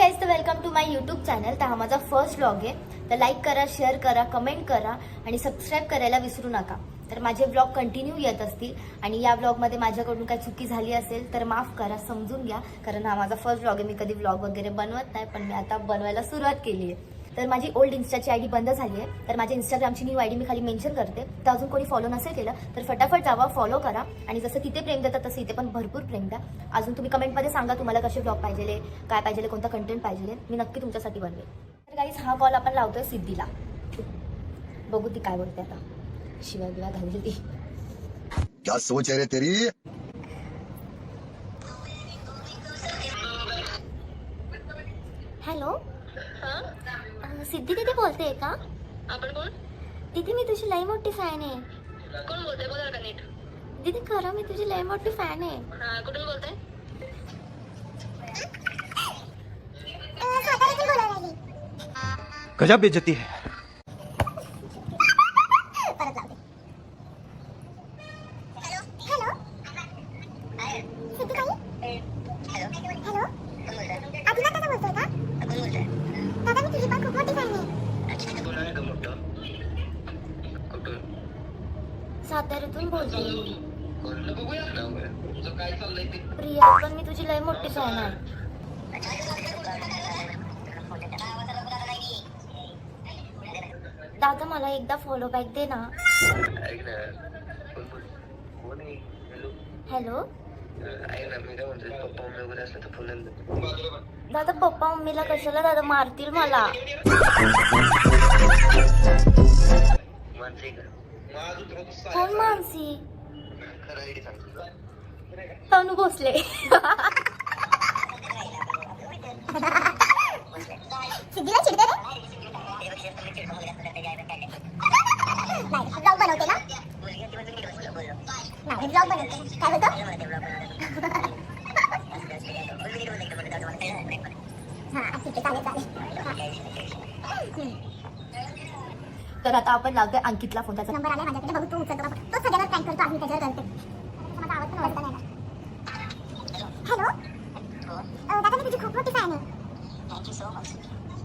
Guys, तर welcome to my YouTube channel. तर हा माझा फर्स्ट व्लॉग आहे. तर लाईक करा, शेअर करा, कमेंट करा आणि सबस्क्राईब करायला विसरू नका. तर माझे व्लॉग कंटिन्यू येत असतील आणि या व्लॉगमध्ये माझ्याकडून काही चुकी झाली असेल तर माफ करा, समजून घ्या. कारण हा माझा फर्स्ट व्लॉग आहे. मी कधी व्लॉग वगैरे बनवत नाही, पण मी आता बनवायला सुरुवात केली आहे. तर माझी ओल्ड इन्स्टाची आयडी बंद झाली आहे. तर माझ्या इंस्टाग्रामची न्यू आयडी मी खाली मेन्शन करते. तर अजून कोणी फॉलो नसेल केलं तर फटाफट जावा, फॉलो करा. आणि जसं तिथे प्रेम देतात तसं इथे पण भरपूर प्रेम द्या. अजून तुम्ही कमेंटमध्ये सांगा तुम्हाला कसे व्लॉग पाहिजे, काय पाहिजे, कोणता कंटेंट पाहिजे. मी नक्की तुमच्यासाठी बनवेल. तर गाईस, हा कॉल आपण लावतोय सिद्धीला. बघू ती काय बोलते आता. शिवाय बिवा घालली ती. क्या सोच है रे तेरी? हॅलो, सिद्धी दीदी बोलते का? आपण कोण? दीदी, मी तुझी लई मोठी फॅन आहे. कोण बोलतंय? बोला का नीट. दीदी, खरं मी तुझी लई मोठी फॅन आहे. हा, कुठून बोलताय? गजब बेइज्जती है. साताऱ्यातून बोलते मी. काय चाललंय ते? प्रिया, पण मी तुझी लई मोठी फॅन आहे. दादा, मला एकदा फॉलो बॅक दे ना. ऐक ना, कोण आहे? हॅलो ऐक ना, मी काय म्हणतोय, पप्पा मम्मी वगैरे असलं तर फोन दादा, पप्पा मम्मीला कशाला दादा मारतील मला. मानसी का? कोण मानसी? खरं आयडी सांग तुझा. तनू भोसले. सिद्धीला चिडते रे. नाही, ब्लॉग बनवते ना. नाही, ब्लॉग बनवते. काय बोलतो? हा, ठीक आहे, चालेल. तर आता आपण लावतोय अंकितला फोन. त्याचा नंबर आलाय माझ्याकडे, बघू तू उचलतो का. तो सगळ्यांना प्रँक करतो, आम्ही त्याच्यावर करते. माझा आवाज पण ओळखता नाही ना. हॅलो, दादा, मी तुझी खूप मोठी फॅन आहे. Thank you so much.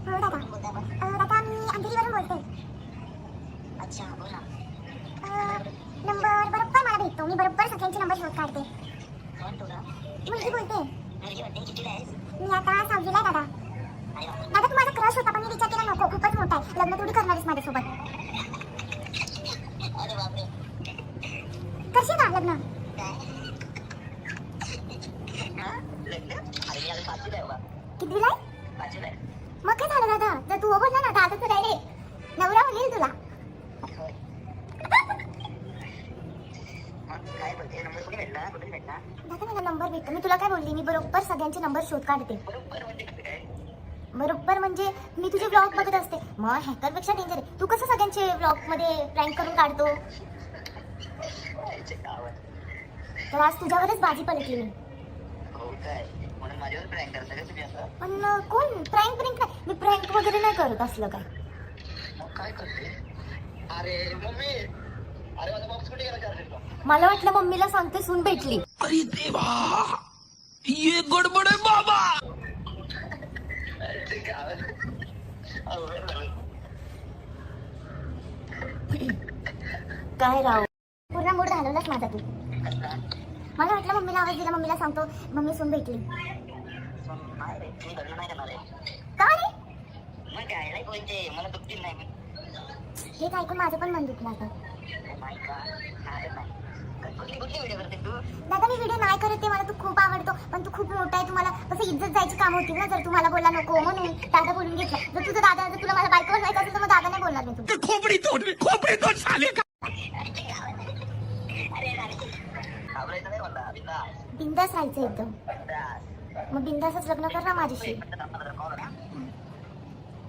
हो दादा. दादा, मी अंधेरीवरून बोलते. अच्छा, बोल ना. नंबर बरोबर मला भेटतो. मी बरोबर सगळ्यांचे नंबर शोध काढते. कोण तुला? मुलगी बोलते. मुलगी वाटते, कितीला आहेस? मी आता 6वीला आहे दादा. दादा, तू माझा क्रश होता, पण मी विचार केला नको, खूपच मोठा आहे. लग्न थोडी करणार आहेस माझ्यासोबत. अरे बापरे. करशील का लग्न? लग्न? अरे मी आता 5वीला आहे बा. कितवीला आहे? 5वीला आहे. मग काय झालं दादा? जर तू हो बोलला ना, दादा तर डायरेक्ट नवरा होईल तुला. होय. मग काय बोलते? नंबर कुठे भेटला? कुठे भेटला? दादा, मला नंबर भेटतो. मी तुला काय बोलली, मी बरोबर सगळ्यांचे नंबर शोध काढते. बरोबर म्हणजे कसं काय? बरोबर म्हणजे मी तुझे व्लॉग बघत असते. मग हॅकरपेक्षा डेंजर आहे. तू कसं सगळ्यांचे व्लॉग मध्ये प्रँक करून काढतो? आईचे गावात. तर आज तुझ्यावरच बाजी पलटली मी. हो काय? म्हणून माझ्यावर प्रँक करता का तुम्ही असं? पण कोण प्रँक नाही. मी प्रँक वगैरे नाही करत असलं काय. मग काय करते? अरे मम्मी, अरे माझा बॉक्स कुठे गेला चार्जरचा? मला वाटलं मम्मीला सांगते सून भेटली. अरे देवा, ये गडबड है बाबा. आईचे गावात. अवघड झालं. काय राव. पूर्ण मूड घालवलाच माझा तू. कसला? मला वाटलं मम्मीला आवाज दिला, मम्मीला सांगतो मम्मी सून भेटली. नाही रे, तुम्ही लग्न नाही करणार आहे. का रे? मग काय नाही बोलते, मला दुखतील नाही मी. हेच ऐकून माझं पण मन दुखलं आता. नाही का? नाही नाही. कुठली कुठली व्हिडिओ करते तू? दादा, मी व्हिडिओ नाही करत ते, मला तू खूप आवडतो. पण तू खूप मोठा आहे, तुम्हाला कसं इज्जत जायची काम होती ना. जर तू मला बोलला नको म्हणून दादा बोलून घेतला. जर तुझं दादा, जर तुला मला बायको बनवायचं असेल तर मग दादा नाही बोलणार मी तुला. खोपड़ी तोड़ साले का. अरे आवडायचं नाही मला. बिंदास बिंदास राहायचं एकदम. बिंदास. मग बिंदासच लग्न कर ना माझ्याशी. फक्त थांबा जरा, कॉल आला.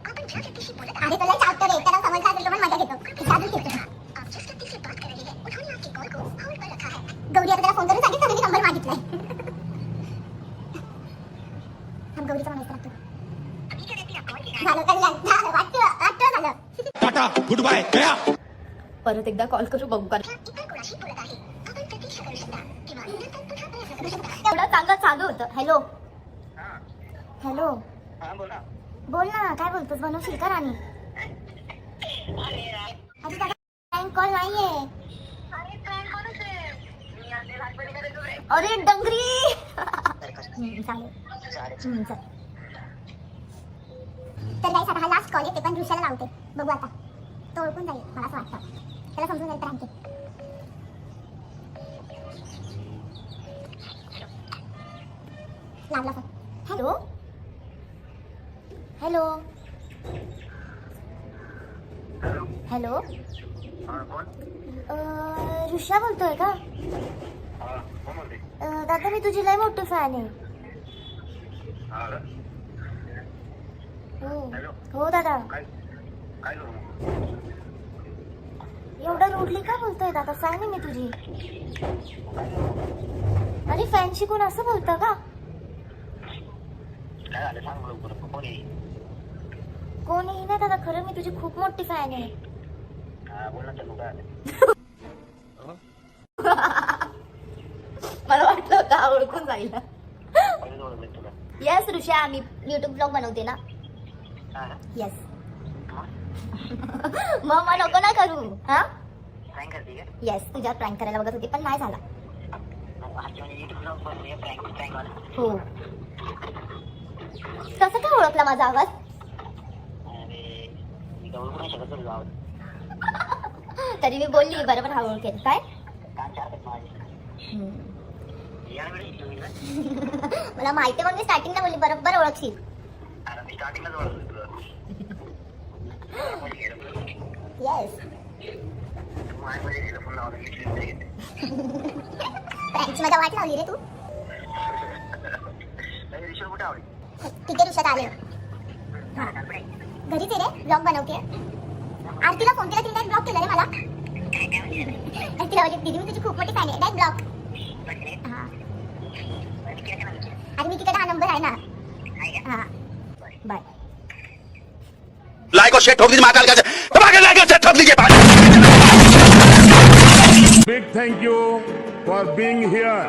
अरे तुला चावतो रे, त्याला समजलं असेल तर पण मजा घेतो. साधून घेतो. गौरी, आता त्याला फोन करून सांगितलं मी नंबर मागितलाय. हम गौरीचा म्हणायचं लागतो. झालं कल्याण, झालं वाटतं झालं. टाटा, गुड बाय, गया. परत एकदा कॉल करू, बघू का. एवढं चांगलं चालू होतं. हॅलो हा. हॅलो, हा बोला. बोल ना, काय बोलतोस? बनवशील का राणी? अरे यार. अरे दादा प्रँक कॉल नाहीये. अरे काय कोणच आहे? मी आज लहानपणी करायचो रे. अरे डंगरी. अरे कसं? चालेल. चालेल. चल. तर गाईस आता हा लास्ट कॉल आहे, ते पण ऋषाला लावते. बघू आता तो ओळखून जाईल मला असं वाटतं. त्याला समजून जाईल प्रँक आहे. लागला फोन. हॅलो हॅलो हॅलो हा कोण? ऋषा बोलतोय का? हा कोण बोलते? दादा मी तुझी लय मोठी फॅन आहे. हा का? हो हॅलो. हो दादा. काय काय करू? एवढं रोडली का बोलतोय दादा? फॅन आहे मी तुझी. अरे फॅनशी कोण असं बोलतं का? काय झालं सांग लवकर. कोण आहे? कोणीही नाही दादा, खरं मी तुझी खूप मोठी फॅन आहे. हा बोल ना चल काय मला वाटलं होतं हा ओळखून जाईल. पहिले ओळखलं तुला. येस ऋषा, मी युट्यूब ब्लॉग बनवते ना. हा ना? येस. मग नको ना करू. हा प्रँक करते का? येस, तुझ्यावर प्रँक करायला बघत होती पण नाही झाला. आजच्या म्हणजे युट्यूब ब्लॉग बनवूया प्रँक वाला. हो. कसं काय ओळखला माझा आवाज? अरे मी काय ओळखू नाही शकत तुझा आवाज. तरी मी बोलली बरोबर हा ओळखेल काय. कान चार आहेत माझे. या वेळी तुम्ही ना. मला माहिती आहे, मग मी स्टार्टिंगला बोलली बरोबर ओळखशील. अरे मी स्टार्टिंगलाच ओळखलं तुला. मध्ये गेलं. येस. तू माझ्यामध्ये गेलं फोन लावला मी स्लिपमध्ये घेते. प्रँकची माझा वाट लावली रे तू. नाही रिशोर कुठे आवडली? ठीक आहे ऋषात आले. घरीच आहे रे, ब्लॉग बनवते. आरतीला फोन केला, तिने ब्लॉक केलं रे मला. आणि तिला म्हणजे दीदी मी तुझी खूप मोठी फॅन आहे. Direct block. हा आणि मी तिकडे हा नंबर आहे ना. हा बाय. लाइक और शेयर ठोक दीजिए महाकाल का लाइक और शेयर ठोक दीजिए. Big thank you for being here.